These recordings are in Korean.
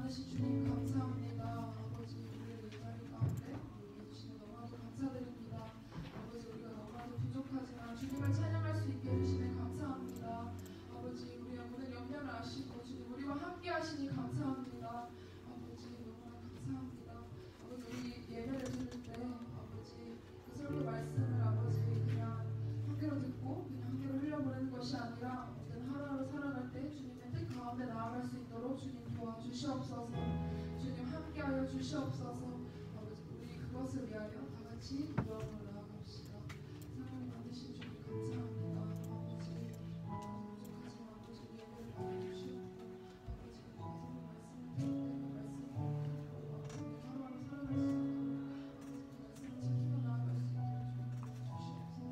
많으신 주님 감사합니다. 아버지 우리를 이 자리 가운데 우리 해주시는 너무나도 감사드립니다. 아버지 우리가 너무나도 부족하지만 주님을 찬양할 수 있게 해주시는 감사합니다. 아버지 우리의 모든 연면을 아시고 주님 우리와 함께 하시니 감사합니다. 아버지 너무나 감사합니다. 아버지 우리 예배를 드릴 때 아버지 그 설교 말씀을 아버지 그냥 한 귀로 듣고 그냥 한 귀로 흘려보내는 것이 아니라 모든 하루하루 살아갈 때 주님의 뜻 가운데 나아갈 수 있도록 주님 도와주시옵소서. 주님 함께하여 주시옵소서. 아버지 우리 그것을 위하여 다같이 기도하며 나아갑시다. 사랑이 많으신 주님 감사합니다. 아버지 부족하지만 아버지 예배를 받아주시옵고 아버지 성령 말씀을 들을 때 말씀을 하루하루 살아갈 수 있도록 아버지 그 말씀을 지키며 나아갈 수 있도록 주님 도와주시옵소서.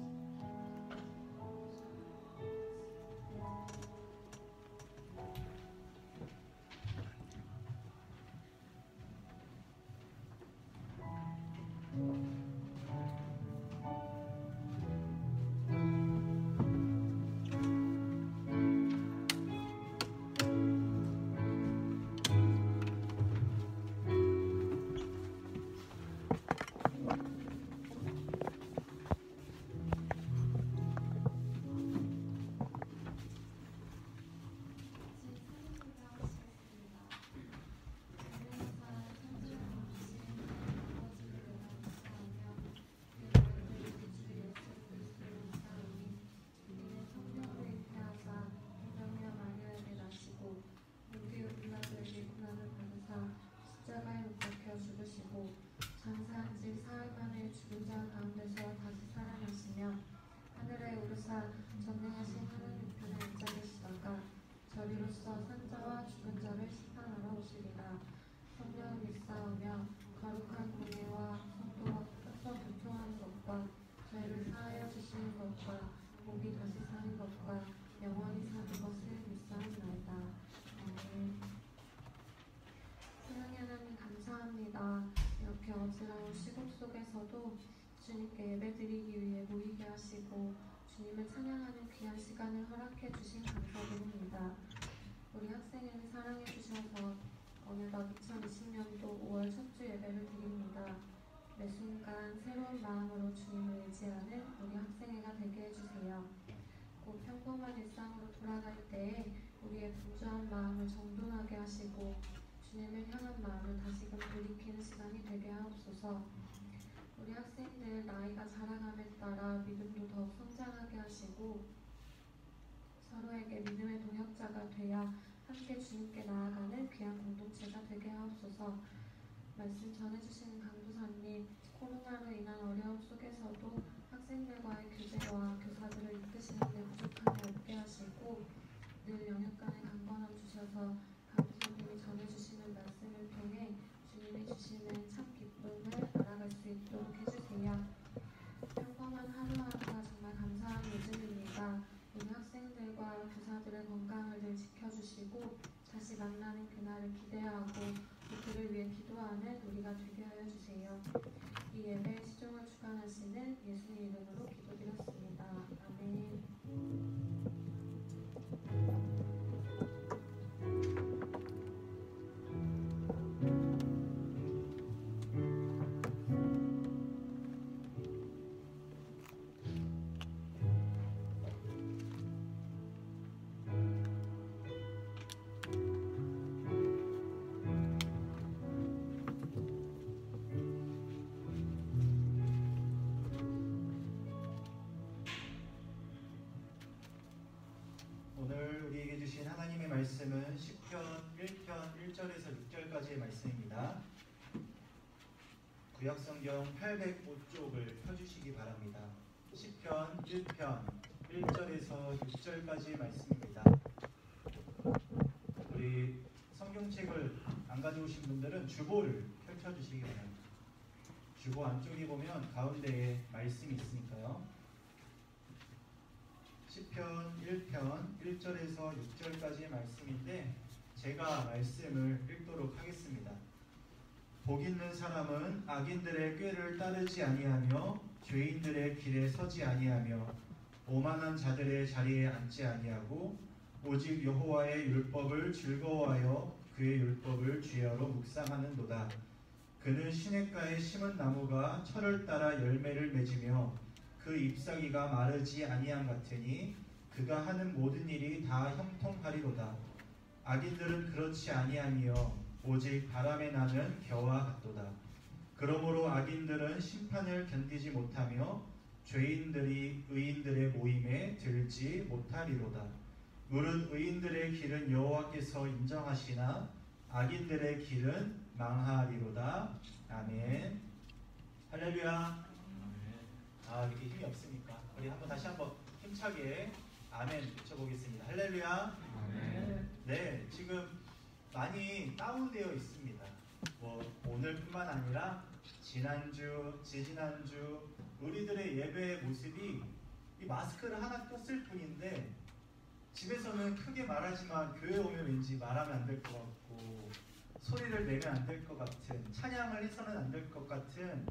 십자가에 못 박혀 죽으시고 장사한 지 사흘 만에 죽은 자 가운데서 다시 살아나시며 하늘에 오르사 전능하신 하나님 편에 앉아 계시다가 저리로서 산자와 죽은 자를 심판하러 오시리라. 성령을 믿사오며 거룩한 공예와 성도와 교통하는 것과 죄를 사하여 주시는 것과 목이 다시 사는 것과 영원히 사는 것을 믿사옵나이다. 아멘. 사랑의 하나님 감사합니다. 이렇게 어지러운 시국 속에서도 주님께 예배드리기 위해 모이게 하시고 주님을 찬양하는 귀한 시간을 허락해 주신 감사드립니다. 우리 학생을 사랑해 주셔서 어느덧 2020년도 5월 첫 주 예배를 드립니다. 매 순간 새로운 마음으로 주님을 의지하는 우리 학생회가 되게 해주세요. 곧 평범한 일상으로 돌아갈 때에 우리의 분주한 마음을 정돈하게 하시고 주님을 향한 마음을 다시금 돌이키는 시간이 되게 하옵소서. 우리 학생들 나이가 자라감에 따라 믿음도 더욱 성장하게 하시고 서로에게 믿음의 동역자가 되어 함께 주님께 나아가는 귀한 공동체가 되게 하옵소서. 말씀 전해주시는 강도사님, 코로나로 인한 어려움 속에서도 학생들과의 교제와 교사들을 이끄시는 데 부족함이 없게 하시고 늘 영역간의 강건함 주셔서 강도사님이 전해주시는 말씀을 통해 주님이 주시는 참 기쁨을 알아갈 수 있도록 해주세요. 평범한 하루하루가 정말 감사한 요즘입니다. 우리 학생들과 교사들의 건강을 늘 지켜주시고 다시 만나는 그날을 기대하고 그들을 위해 기도하는 우리가 되게 하여 주세요. 이 예배의 시종을 주관하시는 예수님 이름으로 기도드렸습니다. 아멘. 오늘 우리에게 주신 하나님의 말씀은 시편 1편 1절에서 6절까지의 말씀입니다. 구약성경 805쪽을 펴주시기 바랍니다. 시편 1편 1절에서 6절까지의 말씀입니다. 우리 성경책을 안 가져오신 분들은 주보를 펼쳐주시기 바랍니다. 주보 안쪽에 보면 가운데에 말씀이 있으니까요. 시편 1편 1절에서 6절까지의 말씀인데 제가 말씀을 읽도록 하겠습니다. 복 있는 사람은 악인들의 꾀를 따르지 아니하며 죄인들의 길에 서지 아니하며 오만한 자들의 자리에 앉지 아니하고 오직 여호와의 율법을 즐거워하여 그의 율법을 주야로 묵상하는도다. 그는 시냇가에 심은 나무가 철을 따라 열매를 맺으며 그 잎사귀가 마르지 아니함 같으니 그가 하는 모든 일이 다 형통하리로다. 악인들은 그렇지 아니하며 오직 바람에 나는 겨와 같도다. 그러므로 악인들은 심판을 견디지 못하며 죄인들이 의인들의 모임에 들지 못하리로다. 무릇 의인들의 길은 여호와께서 인정하시나 악인들의 길은 망하리로다. 아멘. 할렐루야. 이렇게 힘이 없으니까 우리 다시 한번 힘차게 아멘 외쳐보겠습니다. 할렐루야. 네, 지금 많이 다운되어 있습니다. 오늘뿐만 아니라 지난주, 지지난주 우리들의 예배의 모습이 이 마스크를 하나 꼈을 뿐인데 집에서는 크게 말하지만 교회 오면 왠지 말하면 안 될 것 같고 소리를 내면 안 될 것 같은, 찬양을 해서는 안 될 것 같은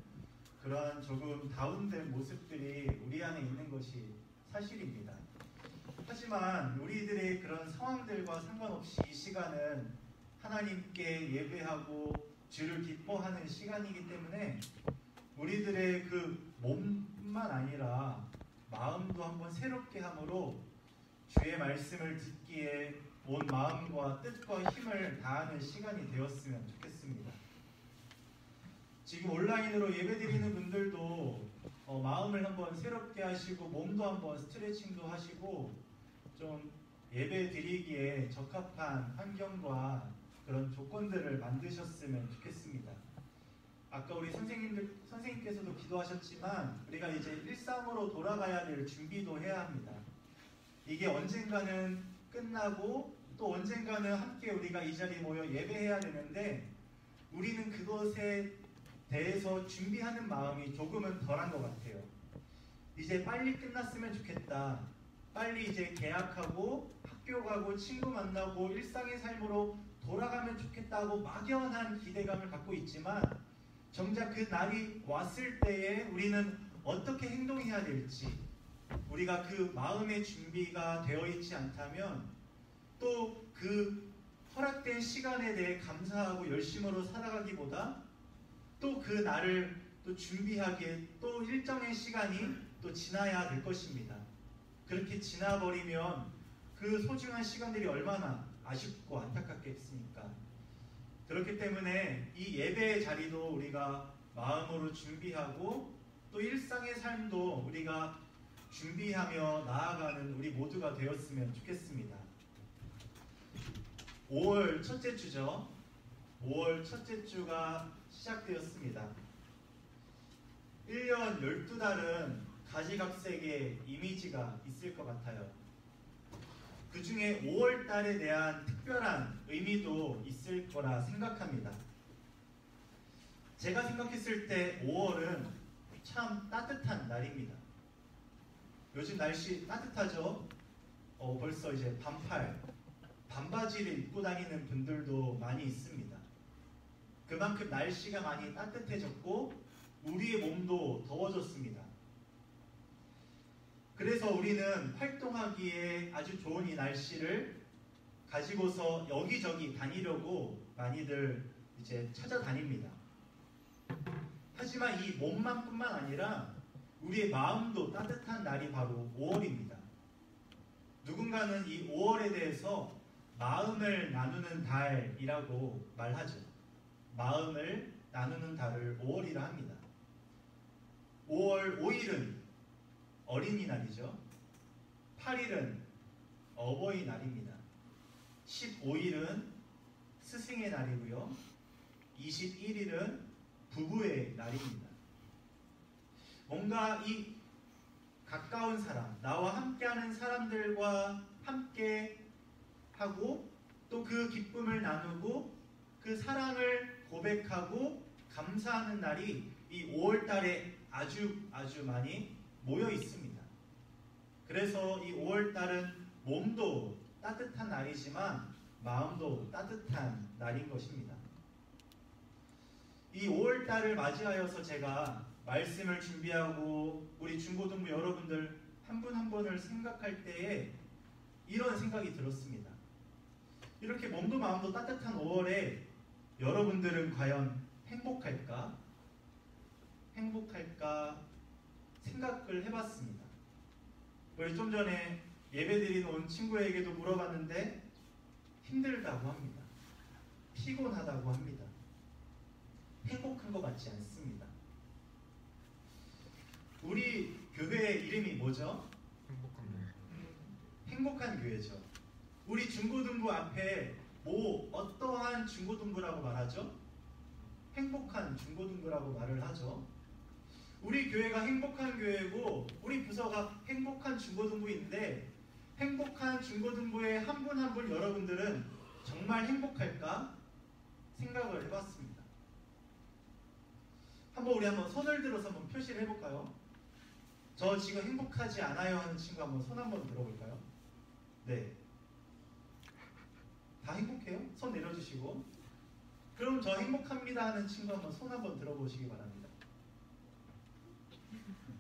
그러한 조금 다운된 모습들이 우리 안에 있는 것이 사실입니다. 하지만 우리들의 그런 상황들과 상관없이 이 시간은 하나님께 예배하고 주를 기뻐하는 시간이기 때문에 우리들의 그 몸뿐만 아니라 마음도 한번 새롭게 함으로 주의 말씀을 듣기에 온 마음과 뜻과 힘을 다하는 시간이 되었으면 좋겠습니다. 지금 온라인으로 예배드리는 분들도 마음을 한번 새롭게 하시고 몸도 한번 스트레칭도 하시고 좀 예배 드리기에 적합한 환경과 그런 조건들을 만드셨으면 좋겠습니다. 아까 우리 선생님께서도 기도하셨지만 우리가 이제 일상으로 돌아가야 될 준비도 해야 합니다. 이게 언젠가는 끝나고 또 언젠가는 함께 우리가 이 자리에 모여 예배해야 되는데 우리는 그것에 대해서 준비하는 마음이 조금은 덜한 것 같아요. 이제 빨리 끝났으면 좋겠다. 빨리 이제 개학하고 학교 가고 친구 만나고 일상의 삶으로 돌아가면 좋겠다고 막연한 기대감을 갖고 있지만 정작 그 날이 왔을 때에 우리는 어떻게 행동해야 될지 우리가 그 마음의 준비가 되어 있지 않다면 또 그 허락된 시간에 대해 감사하고 열심으로 살아가기보다 또 그 날을 또 준비하기에 또 일정의 시간이 또 지나야 될 것입니다. 그렇게 지나버리면 그 소중한 시간들이 얼마나 아쉽고 안타깝겠습니까? 그렇기 때문에 이 예배의 자리도 우리가 마음으로 준비하고 또 일상의 삶도 우리가 준비하며 나아가는 우리 모두가 되었으면 좋겠습니다. 5월 첫째 주죠. 5월 첫째 주가 시작되었습니다. 1년 12달은 가지각색의 이미지가 있을 것 같아요. 그 중에 5월 달에 대한 특별한 의미도 있을 거라 생각합니다. 제가 생각했을 때 5월은 참 따뜻한 날입니다. 요즘 날씨 따뜻하죠? 벌써 이제 반바지를 입고 다니는 분들도 많이 있습니다. 그만큼 날씨가 많이 따뜻해졌고 우리의 몸도 더워졌습니다. 그래서 우리는 활동하기에 아주 좋은 이 날씨를 가지고서 여기저기 다니려고 많이들 이제 찾아다닙니다. 하지만 이 몸만뿐만 아니라 우리의 마음도 따뜻한 날이 바로 5월입니다. 누군가는 이 5월에 대해서 마음을 나누는 달이라고 말하죠. 마음을 나누는 달을 5월이라 합니다. 5월 5일은 어린이날이죠. 8일은 어버이날입니다. 15일은 스승의 날이고요. 21일은 부부의 날입니다. 뭔가 이 가까운 사람, 나와 함께하는 사람들과 함께 하고 또 그 기쁨을 나누고 그 사랑을 고백하고 감사하는 날이 이 5월 달에 아주 많이 모여 있습니다. 그래서 이 5월 달은 몸도 따뜻한 날이지만 마음도 따뜻한 날인 것입니다. 이 5월 달을 맞이하여서 제가 말씀을 준비하고 우리 중고등부 여러분들 한 분 한 분을 생각할 때에 이런 생각이 들었습니다. 이렇게 몸도 마음도 따뜻한 5월에 여러분들은 과연 행복할까? 행복할까? 생각을 해봤습니다. 우리 좀 전에 예배드리러 온 친구에게도 물어봤는데 힘들다고 합니다. 피곤하다고 합니다. 행복한 것 같지 않습니다. 우리 교회의 이름이 뭐죠? 행복한 교회. 행복한 교회죠. 우리 중고등부 앞에 어떠한 중고등부라고 말하죠? 행복한 중고등부라고 말을 하죠. 우리 교회가 행복한 교회고 우리 부서가 행복한 중고등부인데 행복한 중고등부의 한 분 한 분 여러분들은 정말 행복할까? 생각을 해봤습니다. 우리 한번 손을 들어서 한번 표시를 해볼까요? 저 지금 행복하지 않아요 하는 친구 한번 손 한번 들어볼까요? 네. 다 행복해요? 손 내려주시고. 그럼 저 행복합니다 하는 친구 한번 손 한번 들어보시기 바랍니다.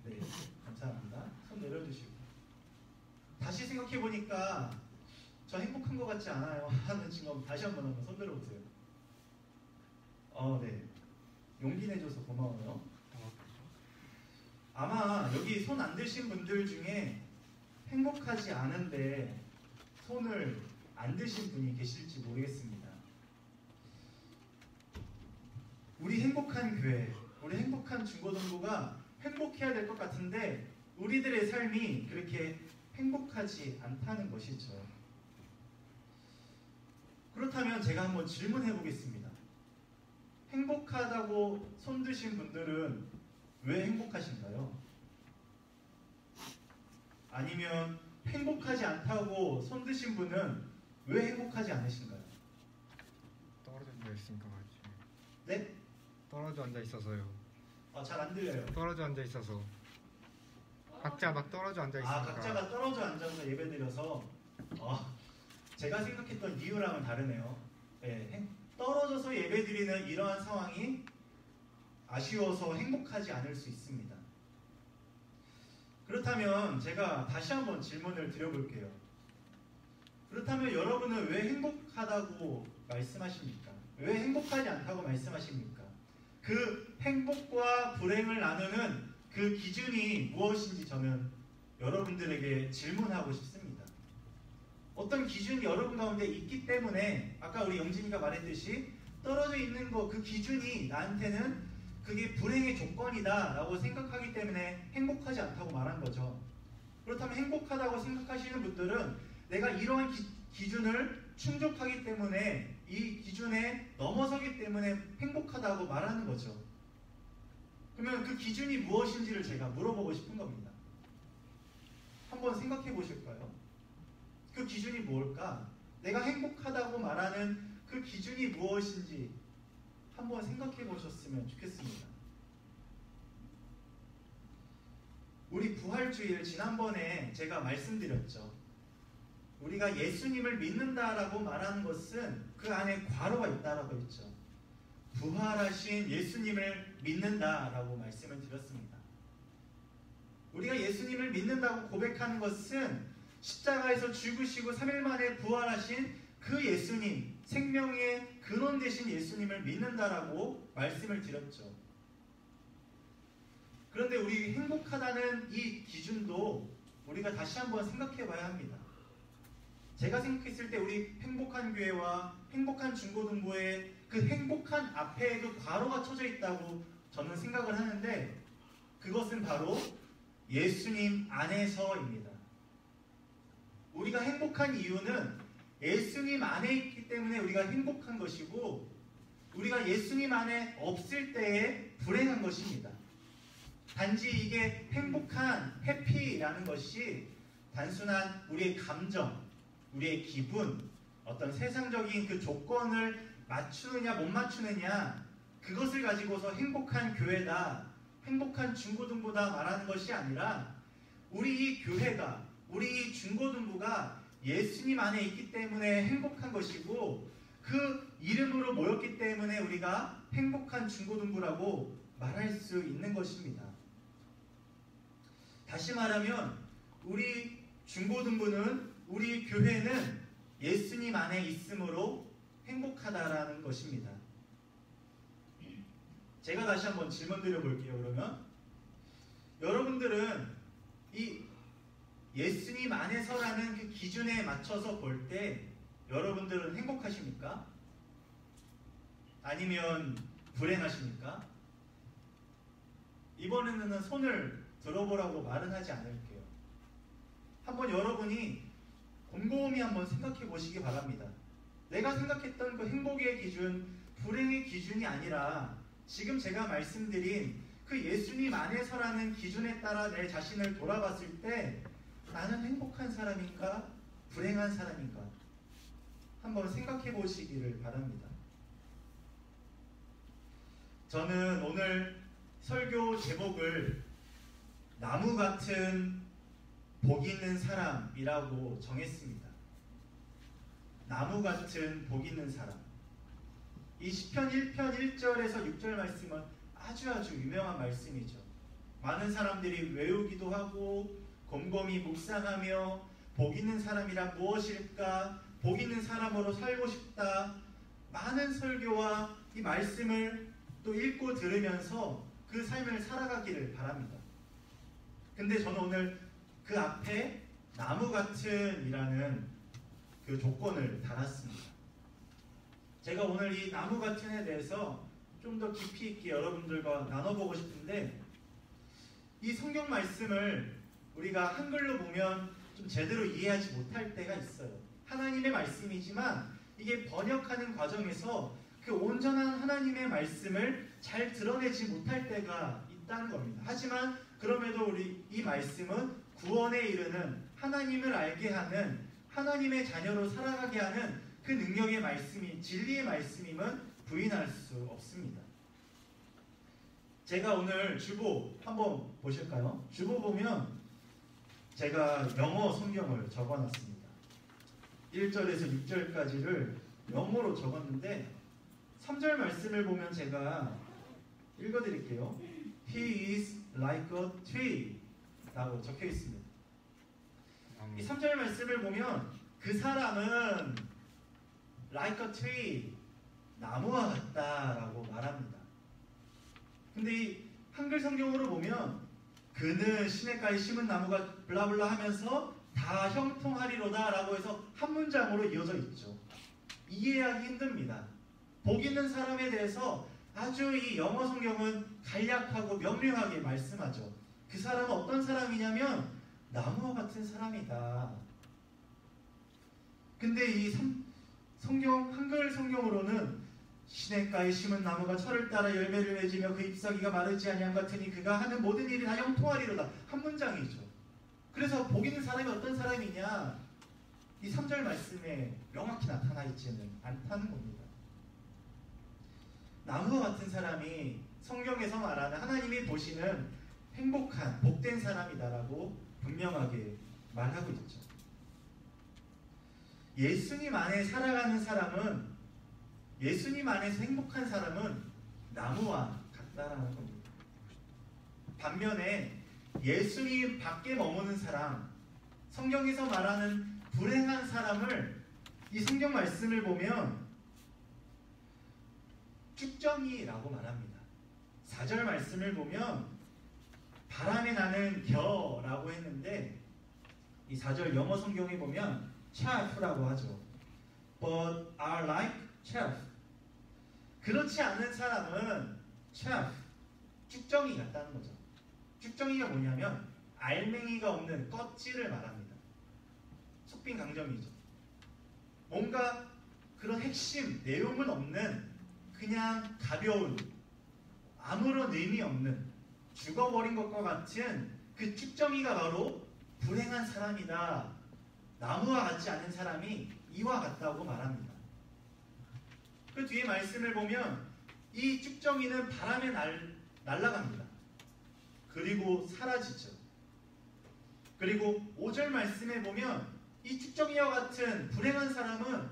네, 감사합니다. 손 내려주시고. 다시 생각해보니까 저 행복한 것 같지 않아요 하는 친구 한번 다시 한번 손 들어보세요. 네. 용기 내줘서 고마워요. 아마 여기 손 안 드신 분들 중에 행복하지 않은데 손을 안 드신 분이 계실지 모르겠습니다. 우리 행복한 교회, 우리 행복한 중고등부가 행복해야 될 것 같은데 우리들의 삶이 그렇게 행복하지 않다는 것이죠. 그렇다면 제가 한번 질문해 보겠습니다. 행복하다고 손 드신 분들은 왜 행복하신가요? 아니면 행복하지 않다고 손 드신 분은 왜 행복하지 않으신가요? 떨어져 앉아 있으니까 그렇지. 네? 떨어져 앉아 있어서요. 잘 안 들려요. 떨어져 앉아 있어서. 각자 막 떨어져 앉아 있으니까. 각자가 떨어져 앉아서 예배드려서 제가 생각했던 이유랑은 다르네요. 네, 떨어져서 예배드리는 이러한 상황이 아쉬워서 행복하지 않을 수 있습니다. 그렇다면 제가 다시 한번 질문을 드려볼게요. 그렇다면 여러분은 왜 행복하다고 말씀하십니까? 왜 행복하지 않다고 말씀하십니까? 그 행복과 불행을 나누는 그 기준이 무엇인지 저는 여러분들에게 질문하고 싶습니다. 어떤 기준이 여러분 가운데 있기 때문에 아까 우리 영진이가 말했듯이 떨어져 있는 그 기준이 나한테는 그게 불행의 조건이다 라고 생각하기 때문에 행복하지 않다고 말한 거죠. 그렇다면 행복하다고 생각하시는 분들은 내가 이러한 기준을 충족하기 때문에 이 기준에 넘어서기 때문에 행복하다고 말하는 거죠. 그러면 그 기준이 무엇인지를 제가 물어보고 싶은 겁니다. 한번 생각해 보실까요? 그 기준이 뭘까? 내가 행복하다고 말하는 그 기준이 무엇인지 한번 생각해 보셨으면 좋겠습니다. 우리 부활주일 지난번에 제가 말씀드렸죠. 우리가 예수님을 믿는다라고 말하는 것은 그 안에 괄호가 있다라고 했죠. 부활하신 예수님을 믿는다라고 말씀을 드렸습니다. 우리가 예수님을 믿는다고 고백하는 것은 십자가에서 죽으시고 3일 만에 부활하신 그 예수님, 생명의 근원 되신 예수님을 믿는다라고 말씀을 드렸죠. 그런데 우리 행복하다는 이 기준도 우리가 다시 한번 생각해 봐야 합니다. 제가 생각했을 때 우리 행복한 교회와 행복한 중고등부의 그 행복한 앞에도 괄호가 쳐져 있다고 저는 생각을 하는데 그것은 바로 예수님 안에서입니다. 우리가 행복한 이유는 예수님 안에 있기 때문에 우리가 행복한 것이고 우리가 예수님 안에 없을 때에 불행한 것입니다. 단지 이게 행복한 해피라는 것이 단순한 우리의 감정, 우리의 기분, 어떤 세상적인 그 조건을 맞추느냐 못 맞추느냐 그것을 가지고서 행복한 교회다, 행복한 중고등부다 말하는 것이 아니라 우리 이 교회가, 우리 이 중고등부가 예수님 안에 있기 때문에 행복한 것이고 그 이름으로 모였기 때문에 우리가 행복한 중고등부라고 말할 수 있는 것입니다. 다시 말하면 우리 중고등부는, 우리 교회는 예수님 안에 있음으로 행복하다라는 것입니다. 제가 다시 한번 질문 드려볼게요. 그러면 여러분들은 이 예수님 안에서라는 그 기준에 맞춰서 볼 때 여러분들은 행복하십니까? 아니면 불행하십니까? 이번에는 손을 들어보라고 말은 하지 않을게요. 한번 여러분이 곰곰이 한번 생각해 보시기 바랍니다. 내가 생각했던 그 행복의 기준, 불행의 기준이 아니라 지금 제가 말씀드린 그 예수님 안에서라는 기준에 따라 내 자신을 돌아봤을 때 나는 행복한 사람인가? 불행한 사람인가? 한번 생각해 보시기를 바랍니다. 저는 오늘 설교 제목을 나무 같은 복 있는 사람이라고 정했습니다. 나무 같은 복 있는 사람. 이 시편 1편 1절에서 6절 말씀은 아주 유명한 말씀이죠. 많은 사람들이 외우기도 하고 곰곰이 묵상하며 복 있는 사람이란 무엇일까? 복 있는 사람으로 살고 싶다. 많은 설교와 이 말씀을 또 읽고 들으면서 그 삶을 살아가기를 바랍니다. 근데 저는 오늘 그 앞에 나무 같은 이라는 그 조건을 달았습니다. 제가 오늘 이 나무 같은에 대해서 좀 더 깊이 있게 여러분들과 나눠보고 싶은데 이 성경 말씀을 우리가 한글로 보면 좀 제대로 이해하지 못할 때가 있어요. 하나님의 말씀이지만 이게 번역하는 과정에서 그 온전한 하나님의 말씀을 잘 드러내지 못할 때가 있다는 겁니다. 하지만 그럼에도 우리 이 말씀은 구원에 이르는 하나님을 알게 하는 하나님의 자녀로 살아가게 하는 그 능력의 말씀이 진리의 말씀임은 부인할 수 없습니다. 제가 오늘 주보 한번 보실까요? 주보 보면 제가 영어 성경을 적어놨습니다. 1절에서 6절까지를 영어로 적었는데 3절 말씀을 보면 제가 읽어드릴게요. He is like a tree 라고 적혀 있습니다. 이 3절 말씀을 보면 그 사람은 like a tree 나무와 같다라고 말합니다. 근데 이 한글 성경으로 보면 그는 시냇가에 심은 나무가 블라블라 하면서 다 형통하리로다 라고 해서 한 문장으로 이어져 있죠. 이해하기 힘듭니다. 복 있는 사람에 대해서 아주 이 영어 성경은 간략하고 명료하게 말씀하죠. 그 사람은 어떤 사람이냐면 나무와 같은 사람이다. 근데 이 성경 한글 성경으로는 시냇가에 심은 나무가 철을 따라 열매를 맺으며 그 잎사귀가 마르지 아니함 같으니 그가 하는 모든 일이 다 형통하리로다. 한 문장이죠. 그래서 복 있는 사람이 어떤 사람이냐? 이 3절 말씀에 명확히 나타나 있지는 않다는 겁니다. 나무와 같은 사람이 성경에서 말하는 하나님이 보시는 행복한 복된 사람이다라고 분명하게 말하고 있죠. 예수님 안에 살아가는 사람은 예수님 안에서 행복한 사람은 나무와 같다라는 겁니다. 반면에 예수님 밖에 머무는 사람, 성경에서 말하는 불행한 사람을 이 성경 말씀을 보면 쭉정이라고 말합니다. 4절 말씀을 보면 바람에 나는 겨라고 했는데 이 4절 영어 성경에 보면 chaff라고 하죠. But are like chaff. 그렇지 않은 사람은 chaff, 쭉정이 같다는 거죠. 쭉정이가 뭐냐면 알맹이가 없는 껍질을 말합니다. 속빈 강정이죠. 뭔가 그런 핵심, 내용은 없는 그냥 가벼운 아무런 의미 없는 죽어버린 것과 같은 그 쭉정이가 바로 불행한 사람이다. 나무와 같지 않은 사람이 이와 같다고 말합니다. 그 뒤에 말씀을 보면 이 쭉정이는 바람에 날아갑니다. 그리고 사라지죠. 그리고 5절 말씀에 보면 이 쭉정이와 같은 불행한 사람은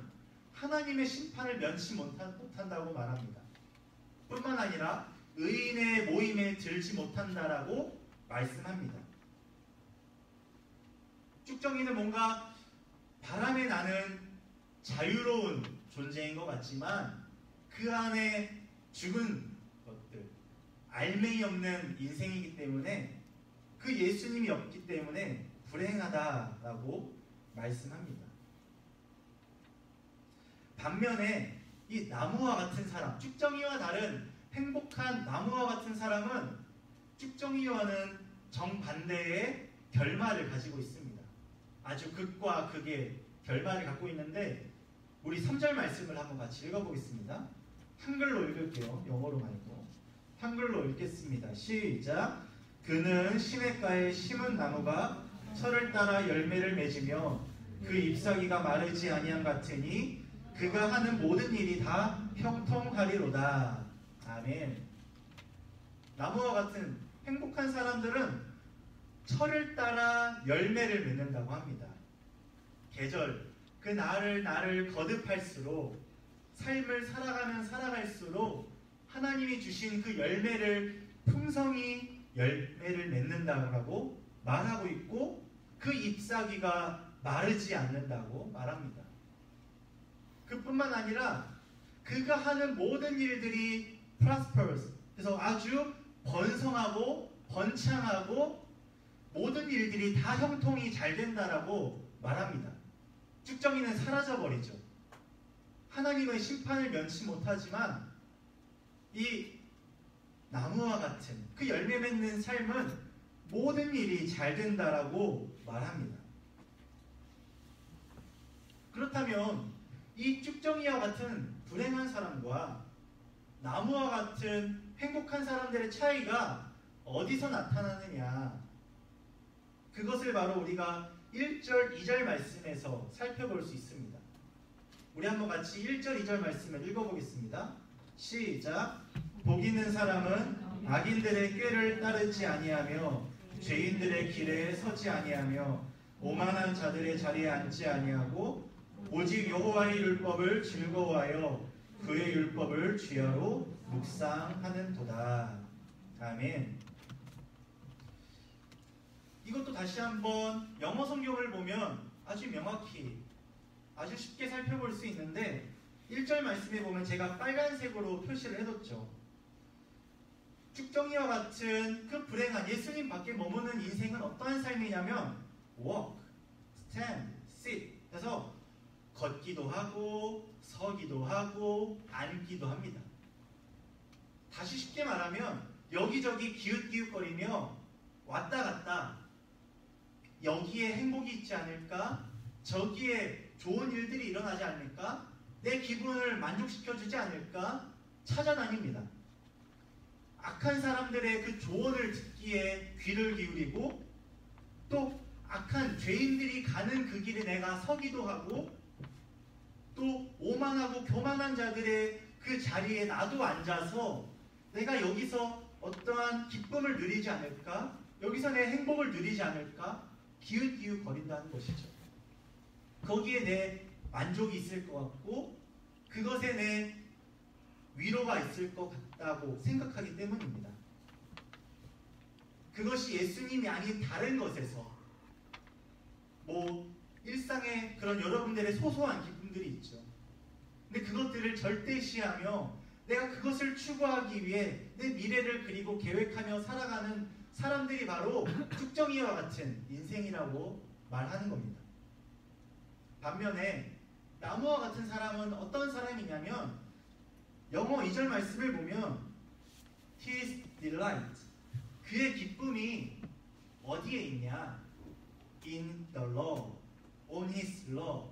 하나님의 심판을 면치 못한다고 말합니다. 뿐만 아니라 의인의 모임에 들지 못한다라고 말씀합니다. 쭉정이는 뭔가 바람에 나는 자유로운 존재인 것 같지만 그 안에 죽은 것들, 알맹이 없는 인생이기 때문에 그 예수님이 없기 때문에 불행하다라고 말씀합니다. 반면에 이 나무와 같은 사람, 쭉정이와 다른 행복한 나무와 같은 사람은 쭉정이와는 정반대의 결말을 가지고 있습니다. 아주 극과 극의 결말을 갖고 있는데 우리 3절 말씀을 한번 같이 읽어보겠습니다. 한글로 읽을게요. 영어로 말고 한글로 읽겠습니다. 시작. 그는 시냇가에 심은 나무가 철을 따라 열매를 맺으며 그 잎사귀가 마르지 아니함 같으니 그가 하는 모든 일이 다 형통하리로다. 아멘. 나무와 같은 행복한 사람들은 철을 따라 열매를 맺는다고 합니다. 계절, 그 나를 거듭할수록 삶을 살아가면 살아갈수록 하나님이 주신 그 열매를 풍성히 열매를 맺는다고 말하고 있고 그 잎사귀가 마르지 않는다고 말합니다. 그뿐만 아니라 그가 하는 모든 일들이 prosperous, 그래서 아주 번성하고 번창하고 모든 일들이 다 형통이 잘 된다라고 말합니다. 쭉정이는 사라져버리죠. 하나님의 심판을 면치 못하지만 이 나무와 같은 그 열매 맺는 삶은 모든 일이 잘 된다라고 말합니다. 그렇다면 이 쭉정이와 같은 불행한 사람과 나무와 같은 행복한 사람들의 차이가 어디서 나타나느냐? 그것을 바로 우리가 1절, 2절 말씀에서 살펴볼 수 있습니다. 우리 한번 같이 1절, 2절 말씀을 읽어보겠습니다. 시작. 복 있는 사람은 악인들의 꾀를 따르지 아니하며 죄인들의 길에 서지 아니하며 오만한 자들의 자리에 앉지 아니하고 오직 여호와의 율법을 즐거워하여 그의 율법을 주야로 묵상하는도다. 아멘. 이것도 다시 한번 영어 성경을 보면 아주 명확히 아주 쉽게 살펴볼 수 있는데 1절 말씀에 보면 제가 빨간색으로 표시를 해뒀죠. 쭉정이와 같은 그 불행한 예수님 밖에 머무는 인생은 어떠한 삶이냐면 walk, stand, sit, 그래서 걷기도 하고 서기도 하고 앉기도 합니다. 다시 쉽게 말하면 여기저기 기웃기웃거리며 왔다 갔다 여기에 행복이 있지 않을까? 저기에 좋은 일들이 일어나지 않을까? 내 기분을 만족시켜주지 않을까? 찾아다닙니다. 악한 사람들의 그 조언을 듣기에 귀를 기울이고 또 악한 죄인들이 가는 그 길에 내가 서기도 하고 또 오만하고 교만한 자들의 그 자리에 나도 앉아서 내가 여기서 어떠한 기쁨을 누리지 않을까? 여기서 내 행복을 누리지 않을까? 기웃기웃 거린다는 것이죠. 거기에 내 만족이 있을 것 같고 그것에 내 위로가 있을 것 같다고 생각하기 때문입니다. 그것이 예수님이 아닌 다른 것에서 일상의 그런 여러분들의 소소한 기쁨들이 있죠. 근데 그것들을 절대시하며 내가 그것을 추구하기 위해 내 미래를 그리고 계획하며 살아가는 사람들이 바로 쭉정이와 같은 인생이라고 말하는 겁니다. 반면에 나무와 같은 사람은 어떤 사람이냐면 영어 2절 말씀을 보면 His delight, 그의 기쁨이 어디에 있냐? In the law, on His law,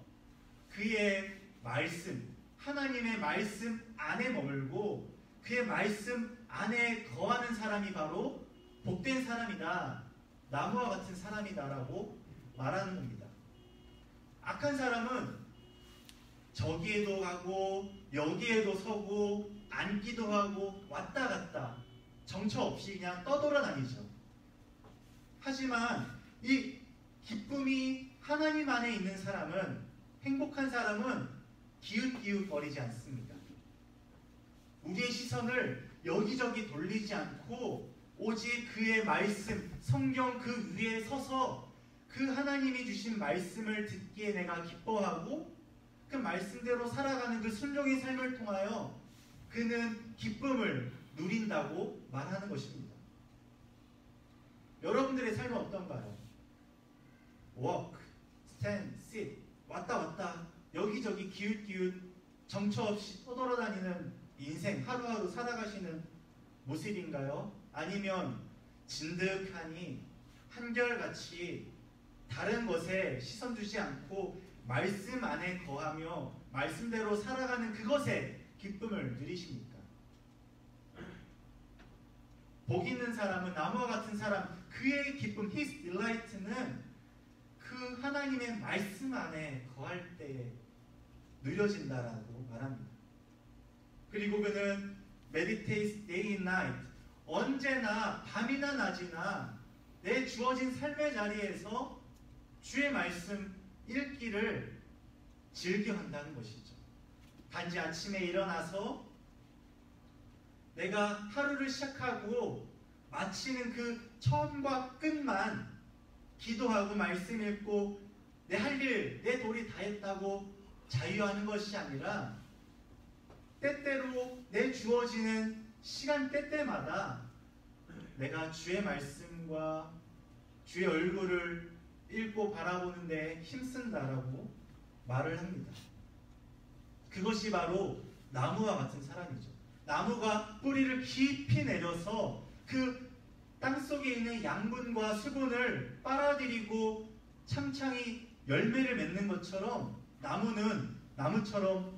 그의 말씀, 하나님의 말씀 안에 머물고 그의 말씀 안에 거하는 사람이 바로 복된 사람이다, 나무와 같은 사람이다라고 말하는 겁니다. 악한 사람은 저기에도 가고 여기에도 서고 앉기도 하고 왔다 갔다 정처 없이 그냥 떠돌아다니죠. 하지만 이 기쁨이 하나님 안에 있는 사람은, 행복한 사람은 기웃기웃거리지 않습니다. 우리의 시선을 여기저기 돌리지 않고 오직 그의 말씀, 성경 그 위에 서서 그 하나님이 주신 말씀을 듣기에 내가 기뻐하고 그 말씀대로 살아가는 그 순종의 삶을 통하여 그는 기쁨을 누린다고 말하는 것입니다. 여러분들의 삶은 어떤가요? walk, stand, sit, 왔다 갔다 여기저기 기웃기웃 정처 없이 떠돌아다니는 인생 하루하루 살아가시는 모습인가요? 아니면 진득하니 한결같이 다른 것에 시선 두지 않고 말씀 안에 거하며 말씀대로 살아가는 그것에 기쁨을 누리십니까? 복 있는 사람은 나무와 같은 사람, 그의 기쁨, his delight는 그 하나님의 말씀 안에 거할 때에 누려진다라고 말합니다. 그리고 그는 meditates day and night, 언제나 밤이나 낮이나 내 주어진 삶의 자리에서 주의 말씀 읽기를 즐겨한다는 것이죠. 단지 아침에 일어나서 내가 하루를 시작하고 마치는 그 처음과 끝만 기도하고 말씀 읽고 내 할 일, 내 도리 다 했다고 자유하는 것이 아니라 때때로 내 주어지는 시간 때때마다 내가 주의 말씀과 주의 얼굴을 읽고 바라보는 데 힘쓴다라고 말을 합니다. 그것이 바로 나무와 같은 사람이죠. 나무가 뿌리를 깊이 내려서 그 땅속에 있는 양분과 수분을 빨아들이고 창창히 열매를 맺는 것처럼 나무는 나무처럼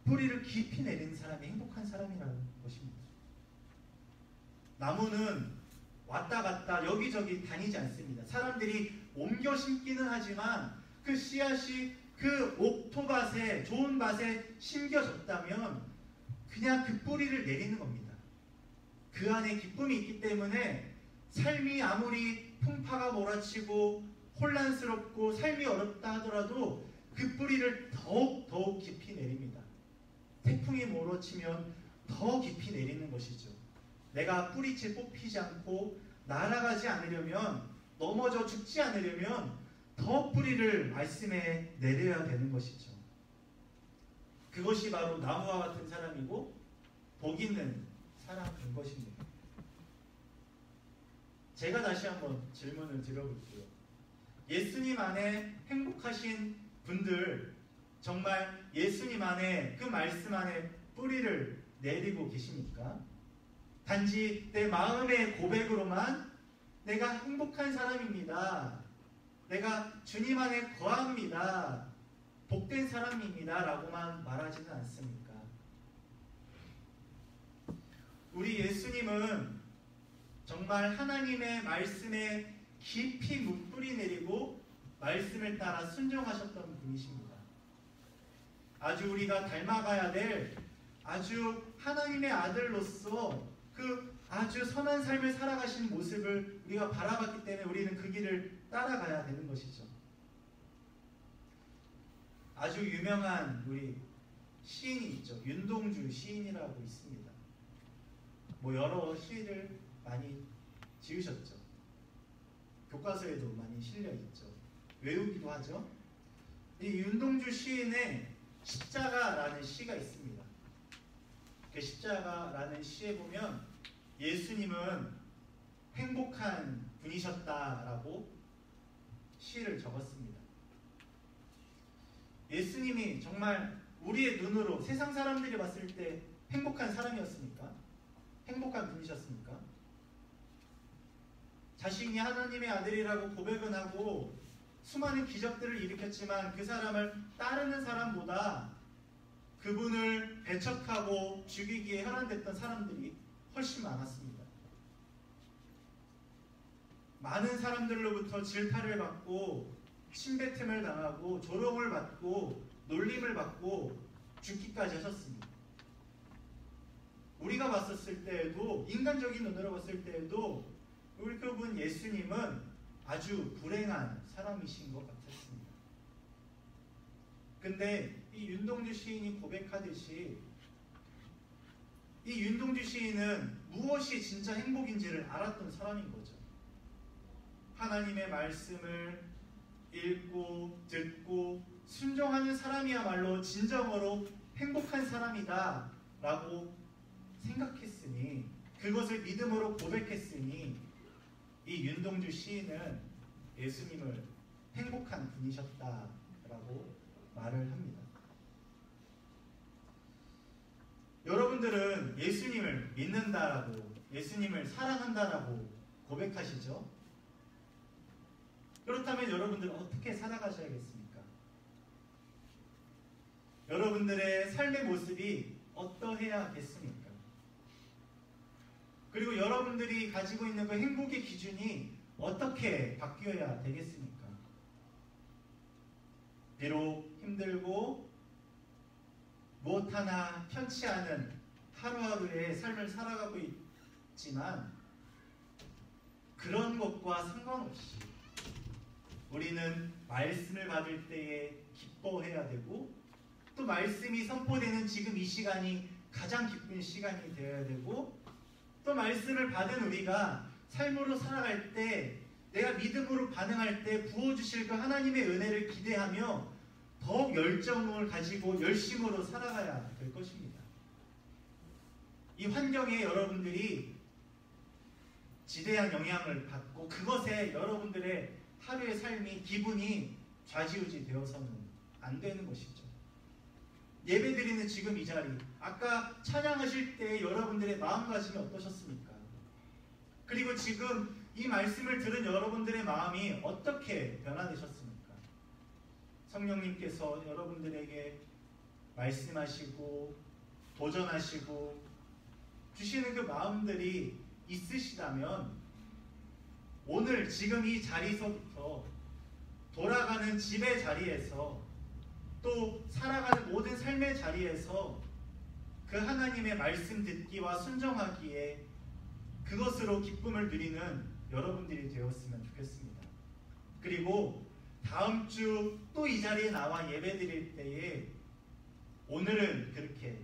뿌리를 깊이 내리는 사람이 행복한 사람이라는 것입니다. 나무는 왔다 갔다 여기저기 다니지 않습니다. 사람들이 옮겨 심기는 하지만 그 씨앗이 그 옥토밭에 좋은 밭에 심겨졌다면 그냥 그 뿌리를 내리는 겁니다. 그 안에 기쁨이 있기 때문에 삶이 아무리 풍파가 몰아치고 혼란스럽고 삶이 어렵다 하더라도 그 뿌리를 더욱 깊이 내립니다. 태풍이 몰아치면 더 깊이 내리는 것이죠. 내가 뿌리째 뽑히지 않고 날아가지 않으려면, 넘어져 죽지 않으려면 더 뿌리를 말씀에 내려야 되는 것이죠. 그것이 바로 나무와 같은 사람이고 복 있는 사람인 것입니다. 제가 다시 한번 질문을 드려볼게요. 예수님 안에 행복하신 분들, 정말 예수님 안에 그 말씀 안에 뿌리를 내리고 계십니까? 단지 내 마음의 고백으로만 내가 행복한 사람입니다, 내가 주님 안에 거합니다, 복된 사람입니다 라고만 말하지는 않습니까? 우리 예수님은 정말 하나님의 말씀에 깊이 뿌리 내리고 말씀을 따라 순종하셨던 분이십니다. 아주 우리가 닮아가야 될 아주 하나님의 아들로서 그 아주 선한 삶을 살아가신 모습을 우리가 바라봤기 때문에 우리는 그 길을 따라가야 되는 것이죠. 아주 유명한 우리 시인이 있죠. 윤동주 시인이라고 있습니다. 여러 시를 많이 지으셨죠. 교과서에도 많이 실려 있죠. 외우기도 하죠. 이 윤동주 시인의 십자가라는 시가 있습니다. 그 십자가라는 시에 보면 예수님은 행복한 분이셨다라고 시를 적었습니다. 예수님이 정말 우리의 눈으로 세상 사람들이 봤을 때 행복한 사람이었습니까? 행복한 분이셨습니까? 자신이 하나님의 아들이라고 고백은 하고 수많은 기적들을 일으켰지만 그 사람을 따르는 사람보다 그분을 배척하고 죽이기에 혈안됐던 사람들이 훨씬 많았습니다. 많은 사람들로부터 질타를 받고 침뱉음을 당하고 조롱을 받고 놀림을 받고 죽기까지 하셨습니다. 우리가 봤었을 때에도, 인간적인 눈으로 봤을 때에도 우리 그분 예수님은 아주 불행한 사람이신 것 같았습니다. 근데 이 윤동주 시인이 고백하듯이 이 윤동주 시인은 무엇이 진짜 행복인지를 알았던 사람인 거죠. 하나님의 말씀을 읽고 듣고 순종하는 사람이야말로 진정으로 행복한 사람이다 라고 생각했으니, 그것을 믿음으로 고백했으니 이 윤동주 시인은 예수님을 행복한 분이셨다라고 말을 합니다. 여러분들은 예수님을 믿는다라고, 예수님을 사랑한다라고 고백하시죠? 그렇다면 여러분들은 어떻게 살아가셔야겠습니까? 여러분들의 삶의 모습이 어떠해야겠습니까? 그리고 여러분들이 가지고 있는 그 행복의 기준이 어떻게 바뀌어야 되겠습니까? 비록 힘들고 무엇 하나 편치 않은 하루하루의 삶을 살아가고 있지만, 그런 것과 상관없이 우리는 말씀을 받을 때에 기뻐해야 되고, 또 말씀이 선포되는 지금 이 시간이 가장 기쁜 시간이 되어야 되고, 또 말씀을 받은 우리가 삶으로 살아갈 때, 내가 믿음으로 반응할 때 부어주실 그 하나님의 은혜를 기대하며 더욱 열정을 가지고 열심으로 살아가야 될 것입니다. 이 환경에 여러분들이 지대한 영향을 받고 그것에 여러분들의 하루의 삶이, 기분이 좌지우지 되어서는 안 되는 것이죠. 예배드리는 지금 이 자리, 아까 찬양하실 때 여러분들의 마음가짐이 어떠셨습니까? 그리고 지금 이 말씀을 들은 여러분들의 마음이 어떻게 변화되셨습니까? 성령님께서 여러분들에게 말씀하시고 도전하시고 주시는 그 마음들이 있으시다면, 오늘 지금 이 자리에서부터 돌아가는 집의 자리에서, 또 살아가는 모든 삶의 자리에서 그 하나님의 말씀 듣기와 순종하기에 그것으로 기쁨을 누리는 여러분들이 되었으면 좋겠습니다. 그리고 다음 주 또 이 자리에 나와 예배 드릴 때에 오늘은 그렇게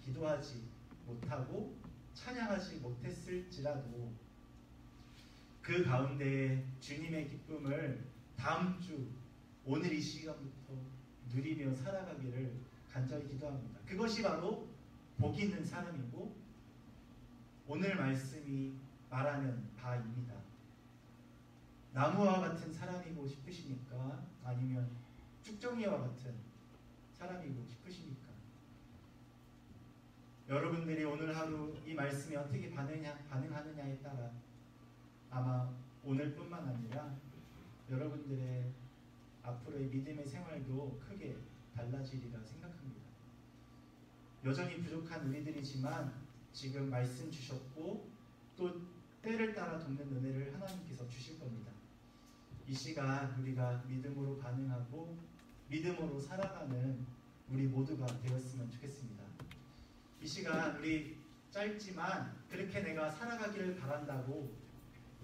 기도하지 못하고 찬양하지 못했을지라도 그 가운데 주님의 기쁨을 다음 주 오늘 이 시간부터 누리며 살아가기를 간절히 기도합니다. 그것이 바로 복 있는 사람이고 오늘 말씀이 말하는 바입니다. 나무와 같은 사람이고 싶으십니까? 아니면 쭉정이와 같은 사람이고 싶으십니까? 여러분들이 오늘 하루 이 말씀에 어떻게 반응하느냐에 따라 아마 오늘뿐만 아니라 여러분들의 앞으로의 믿음의 생활도 크게 달라지리라 생각합니다. 여전히 부족한 우리들이지만 지금 말씀 주셨고 또 때를 따라 돕는 은혜를 하나님께서 주실 겁니다. 이 시간 우리가 믿음으로 반응하고 믿음으로 살아가는 우리 모두가 되었으면 좋겠습니다. 이 시간 우리 짧지만 그렇게 내가 살아가기를 바란다고,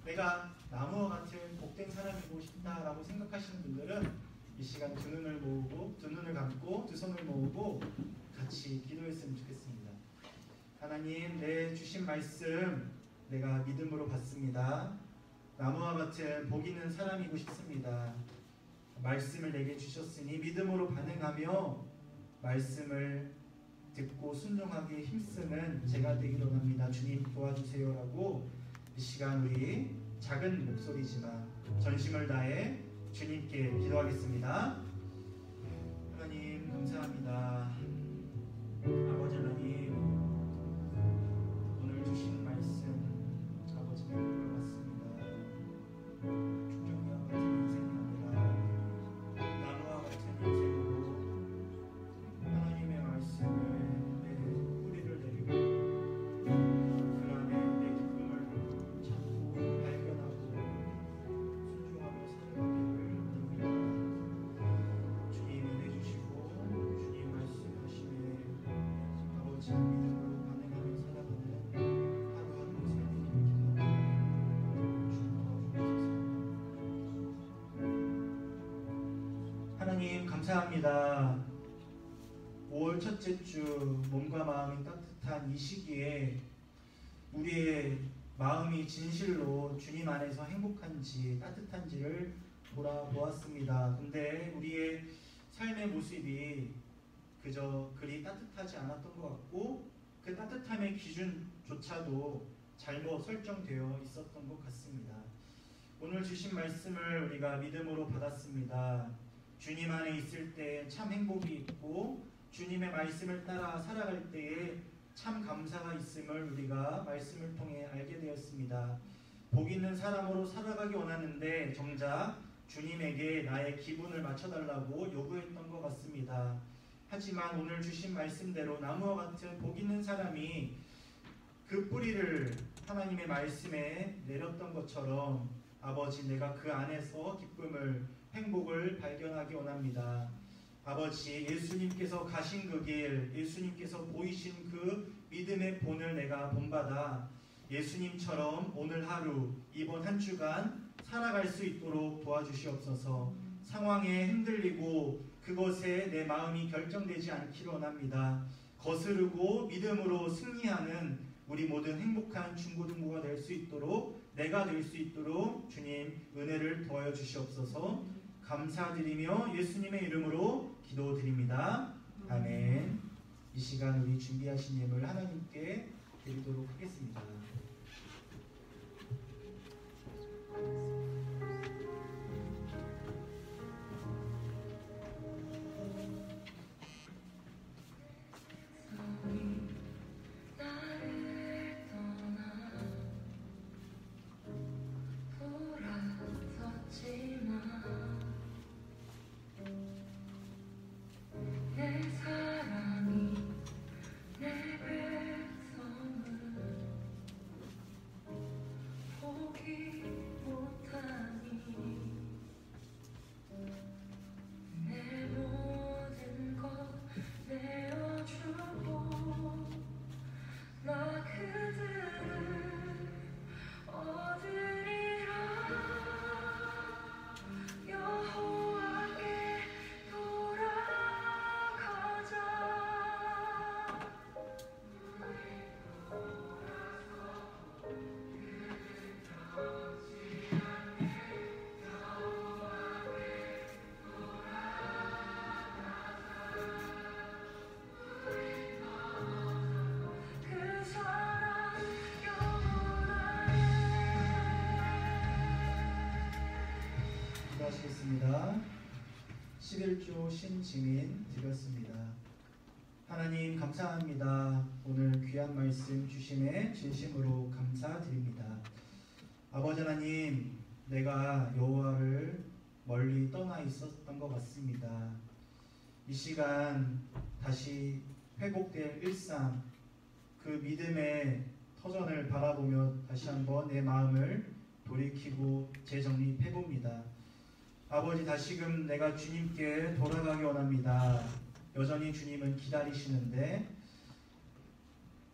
내가 나무와 같은 복된 사람이고 싶다라고 생각하시는 분들은 이 시간 두 눈을 감고 두 손을 모으고 같이 기도했으면 좋겠습니다. 하나님, 내 주신 말씀 내가 믿음으로 받습니다. 나무와 같은 복 있는 사람이고 싶습니다. 말씀을 내게 주셨으니 믿음으로 반응하며 말씀을 듣고 순종하기에 힘쓰는 제가 되기를 원합니다. 주님 도와주세요라고 이 시간 우리 작은 목소리지만 전심을 다해 주님께 기도하겠습니다. 하나님 감사합니다. 아버지 하나님, 오늘 주신 말씀 아버지 믿음으로 받습니다. 축정이와 같은 인생이 아니라 나무와 같은 인생으로 하나님의 말씀을 내 뿌리를 내리고 그 안에 내 기쁨을 찾고 발견하고 순종하며 살아가기를 원합니다. 주님 은혜 주시고 주님 말씀하심에 아버지 믿음으로 반응하며 살아가는 하루하루 삶이 되기를 하나님 감사합니다. 5월 첫째 주 몸과 마음이 따뜻한 이 시기에 우리의 마음이 진실로 주님 안에서 행복한지 따뜻한지를 돌아보았습니다. 근데 우리의 삶의 모습이 그저 그리 따뜻하지 않았던 것 같고 그 따뜻함의 기준조차도 잘못 설정되어 있었던 것 같습니다. 오늘 주신 말씀을 우리가 믿음으로 받았습니다. 주님 안에 있을 때 참 행복이 있고 주님의 말씀을 따라 살아갈 때에 참 감사가 있음을 우리가 말씀을 통해 알게 되었습니다. 복 있는 사람으로 살아가기 원하는데 정작 주님에게 나의 기분을 맞춰달라고 요구했던 것 같습니다. 하지만 오늘 주신 말씀대로 나무와 같은 복 있는 사람이 그 뿌리를 하나님의 말씀에 내렸던 것처럼 아버지, 내가 그 안에서 기쁨을, 행복을 발견하기 원합니다. 아버지, 예수님께서 가신 그 길, 예수님께서 보이신 그 믿음의 본을 내가 본받아 예수님처럼 오늘 하루, 이번 한 주간 살아갈 수 있도록 도와주시옵소서. 상황에 흔들리고 그것에 내 마음이 결정되지 않기를 원합니다. 거스르고 믿음으로 승리하는 우리 모든 행복한 중고등부가 될 수 있도록, 내가 될 수 있도록 주님 은혜를 더하여 주시옵소서. 감사드리며 예수님의 이름으로 기도드립니다. 아멘. 이 시간 우리 준비하신 예물 하나님께 드리도록 하겠습니다. 기도하시겠습니다. 11조 신지민 드렸습니다. 하나님 감사합니다. 오늘 귀한 말씀 주심에 진심으로 감사드립니다. 아버지 하나님, 내가 여호와를 멀리 떠나 있었던 것 같습니다. 이 시간 다시 회복될 일상, 그 믿음의 터전을 바라보며 다시 한번 내 마음을 돌이키고 재정립해봅니다. 아버지, 다시금 내가 주님께 돌아가기 원합니다. 여전히 주님은 기다리시는데,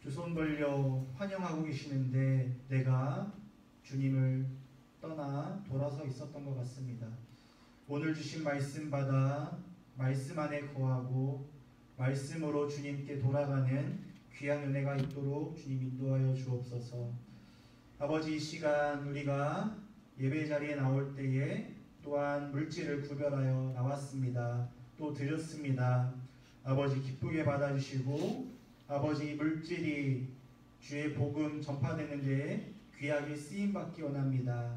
두 손 벌려 환영하고 계시는데 내가 주님을 떠나 돌아서 있었던 것 같습니다. 오늘 주신 말씀 받아 말씀 안에 거하고 말씀으로 주님께 돌아가는 귀한 은혜가 있도록 주님 인도하여 주옵소서. 아버지, 이 시간 우리가 예배 자리에 나올 때에 또한 물질을 구별하여 나왔습니다. 또 드렸습니다. 아버지, 기쁘게 받아주시고 아버지, 물질이 주의 복음 전파되는 데에 귀하게 쓰임받기 원합니다.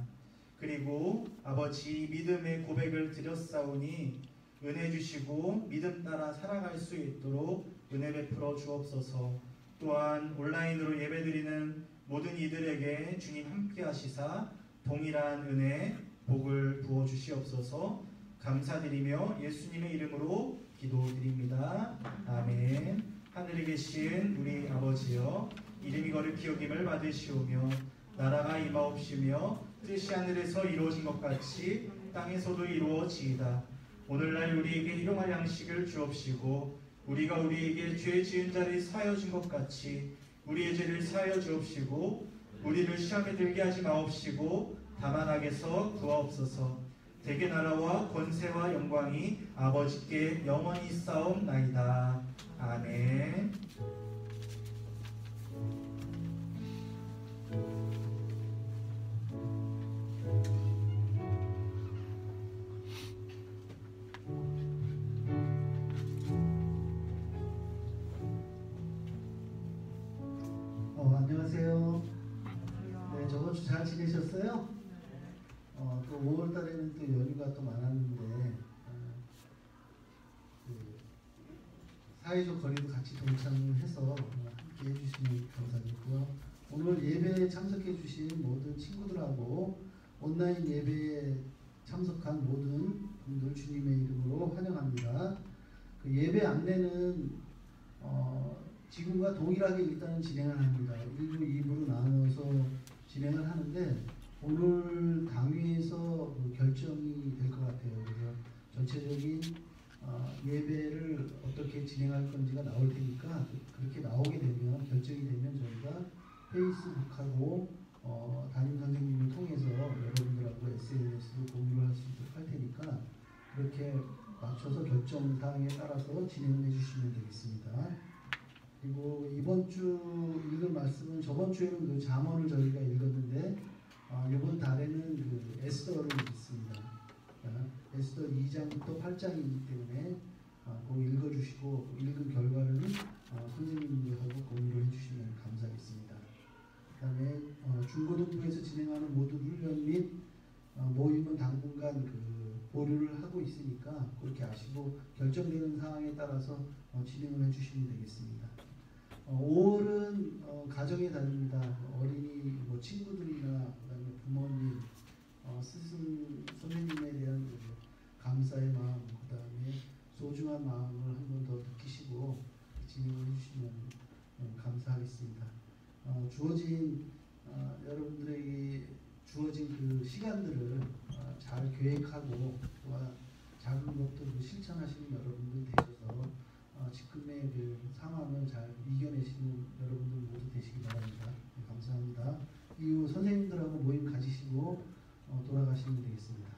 그리고 아버지, 믿음의 고백을 드렸사오니 은혜 주시고 믿음 따라 살아갈 수 있도록 은혜 베풀어 주옵소서. 또한 온라인으로 예배드리는 모든 이들에게 주님 함께 하시사 동일한 은혜 복을 부어 주시옵소서. 감사드리며 예수님의 이름으로 기도드립니다. 아멘. 하늘에 계신 우리 아버지여, 이름이 거룩히 여김을 받으시오며 나라가 임하옵시며 뜻이 하늘에서 이루어진 것 같이 땅에서도 이루어지이다. 오늘날 우리에게 일용할 양식을 주옵시고 우리가 우리에게 죄 지은 자를 사하여 준 것 같이 우리의 죄를 사하여 주옵시고 우리를 시험에 들게 하지 마옵시고 다만 악에서 구하옵소서. 대개 나라와 권세와 영광이 아버지께 영원히 있사옵나이다. 아멘. 되셨어요? 또 5월 달에는 또 연휴가 또 많았는데 그 사회적 거리도 같이 동참을 해서 함께 해주시면 감사드리고요. 오늘 예배에 참석해 주신 모든 친구들하고 온라인 예배에 참석한 모든 분들 주님의 이름으로 환영합니다. 그 예배 안내는 지금과 동일하게 일단은 진행을 합니다. 1부, 2부로 나누어서 진행을 하는데 오늘 당위에서 결정이 될 것 같아요. 그래서 전체적인 예배를 어떻게 진행할 건지가 나올 테니까 그렇게 나오게 되면 결정이 되면 저희가 페이스북하고 담임 선생님을 통해서 여러분들하고 SNS로 공유를 할 수 있도록 할 테니까 그렇게 맞춰서 결정 사항에 따라서 진행을 해주시면 되겠습니다. 그리고 이번 주 읽을 말씀은 저번 주에는 그 잠언을 저희가 읽었는데 이번 달에는 그 에스더를 읽습니다. 에스더 2장부터 8장이기 때문에 꼭 읽어주시고 읽은 결과를 선생님들하고 공유를 해주시면 감사하겠습니다. 그 다음에 중고등부에서 진행하는 모든 훈련 및 모임은 당분간 그 보류를 하고 있으니까 그렇게 아시고 결정되는 상황에 따라서 진행을 해주시면 되겠습니다. 5월은 가정의 달입니다. 어린이 친구들이나 그다음에 부모님, 스승 선생님에 대한 감사의 마음, 그다음에 소중한 마음을 한 번 더 느끼시고 진행을 해주시면 감사하겠습니다. 여러분들에게 주어진 그 시간들을 잘 계획하고 또한 작은 것도 실천하시는 여러분들 되셔서 지금의 그 상황을 잘 이겨내시는 여러분들 모두 되시기 바랍니다. 감사합니다. 이후 선생님들하고 모임 가지시고 돌아가시면 되겠습니다.